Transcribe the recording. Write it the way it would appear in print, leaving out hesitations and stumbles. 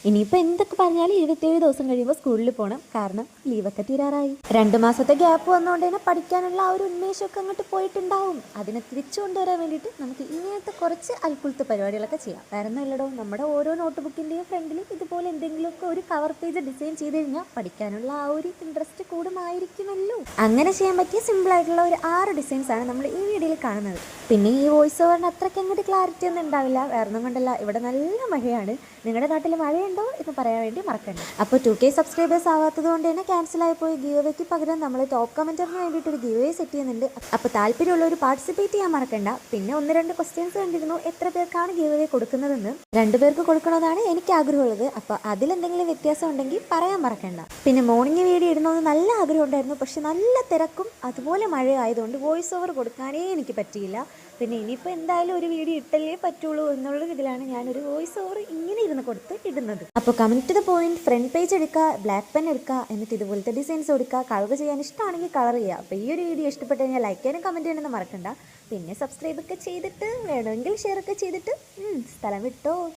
ഇനിയിപ്പോൾ എന്തൊക്കെ പറഞ്ഞാലും 27 ദിവസം കഴിയുമ്പോൾ സ്കൂളിൽ പോകണം. കാരണം ലീവൊക്കെ തീരാറായി. 2 മാസത്തെ ഗ്യാപ്പ് വന്നുകൊണ്ട് തന്നെ പഠിക്കാനുള്ള ആ ഒരു ഉന്മേഷമൊക്കെ അങ്ങോട്ട് പോയിട്ടുണ്ടാവും. അതിനെ തിരിച്ചു കൊണ്ടുവരാൻ വേണ്ടിയിട്ട് നമുക്ക് ഇങ്ങനത്തെ കുറച്ച് അൽക്കുലത്തെ പരിപാടികളൊക്കെ ചെയ്യാം. വേറെ ഒന്നുമില്ലടോ, നമ്മുടെ ഓരോ നോട്ട് ബുക്കിൻ്റെയും ഫ്രണ്ടിലും ഇതുപോലെ എന്തെങ്കിലുമൊക്കെ ഒരു കവർ പേജ് ഡിസൈൻ ചെയ്ത് കഴിഞ്ഞാൽ പഠിക്കാനുള്ള ആ ഒരു ഇൻട്രസ്റ്റ് കൂടുമായിരിക്കുമല്ലോ. അങ്ങനെ ചെയ്യാൻ പറ്റിയ സിമ്പിളായിട്ടുള്ള ഒരു 6 ഡിസൈൻസാണ് നമ്മൾ ഈ വീഡിയോയിൽ കാണുന്നത്. പിന്നെ ഈ വോയിസ് ഓവറിന് അത്രയ്ക്ക് അങ്ങോട്ട് ക്ലാരിറ്റി ഒന്നും ഉണ്ടാവില്ല. വേറെ ഒന്നും കൊണ്ടല്ല, ഇവിടെ നല്ല മഴയാണ്. നിങ്ങളുടെ നാട്ടിൽ മഴയുണ്ടോ എന്ന് പറയാൻ വേണ്ടി മറക്കണ്ട. അപ്പോൾ 2K സബ്സ്ക്രൈബേഴ്സ് ആവാത്തത് കൊണ്ട് തന്നെ ക്യാൻസലായി പോയി ഗീവയ്ക്ക് പകരം നമ്മൾ ടോപ്പ് കമൻറ്ററിന് വേണ്ടിയിട്ട് ഒരു ഗീവേ സെറ്റ് ചെയ്യുന്നുണ്ട്. അപ്പോൾ താല്പര്യമുള്ളവർ പാർട്ടിസിപ്പേറ്റ് ചെയ്യാൻ മറക്കണ്ട. പിന്നെ 1-2 ക്വസ്റ്റ്യൻസ് കണ്ടിരുന്നു, എത്ര പേർക്കാണ് ഗീവേ കൊടുക്കുന്നതെന്ന്. 2 പേർക്ക് കൊടുക്കണമെന്നാണ് എനിക്ക് ആഗ്രഹമുള്ളത്. അപ്പോൾ അതിലെന്തെങ്കിലും വ്യത്യാസം ഉണ്ടെങ്കിൽ പറയാൻ മറക്കണ്ട. പിന്നെ മോർണിംഗ് വീഡിയോ ഇടുന്നത് നല്ല ആഗ്രഹം ഉണ്ടായിരുന്നു, പക്ഷെ നല്ല തിരക്കും അതുപോലെ മഴ ആയതുകൊണ്ട് വോയിസ് ഓവർ കൊടുക്കാനേ എനിക്ക് പറ്റിയില്ല. പിന്നെ ഇനിയിപ്പോൾ എന്തായാലും ഒരു വീഡിയോ ഇട്ടല്ലേ പറ്റുള്ളൂ എന്നുള്ള ഇതിലാണ് ഞാനൊരു വോയിസ് ഓവർ ഇങ്ങനെ ഇരുന്ന് കൊടുത്ത് ഇടുന്നത്. അപ്പോൾ comment to the point, front page എടുക്കുക, ബ്ലാക്ക് പെൻ എടുക്കുക, എന്നിട്ട് ഇതുപോലത്തെ ഡിസൈൻസ് കൊടുക്കുക. കളർ ചെയ്യാൻ ഇഷ്ടമാണെങ്കിൽ കളർ ചെയ്യുക. അപ്പോൾ ഈ ഒരു വീഡിയോ ഇഷ്ടപ്പെട്ട് കഴിഞ്ഞാൽ ലൈക്ക് ചെയ്യാനും കമൻറ്റ് ചെയ്യാനൊന്നും മറക്കണ്ട. പിന്നെ സബ്സ്ക്രൈബ് ഒക്കെ ചെയ്തിട്ട് വേണമെങ്കിൽ ഷെയർ ഒക്കെ ചെയ്തിട്ട് സ്ഥലം വിട്ടോ.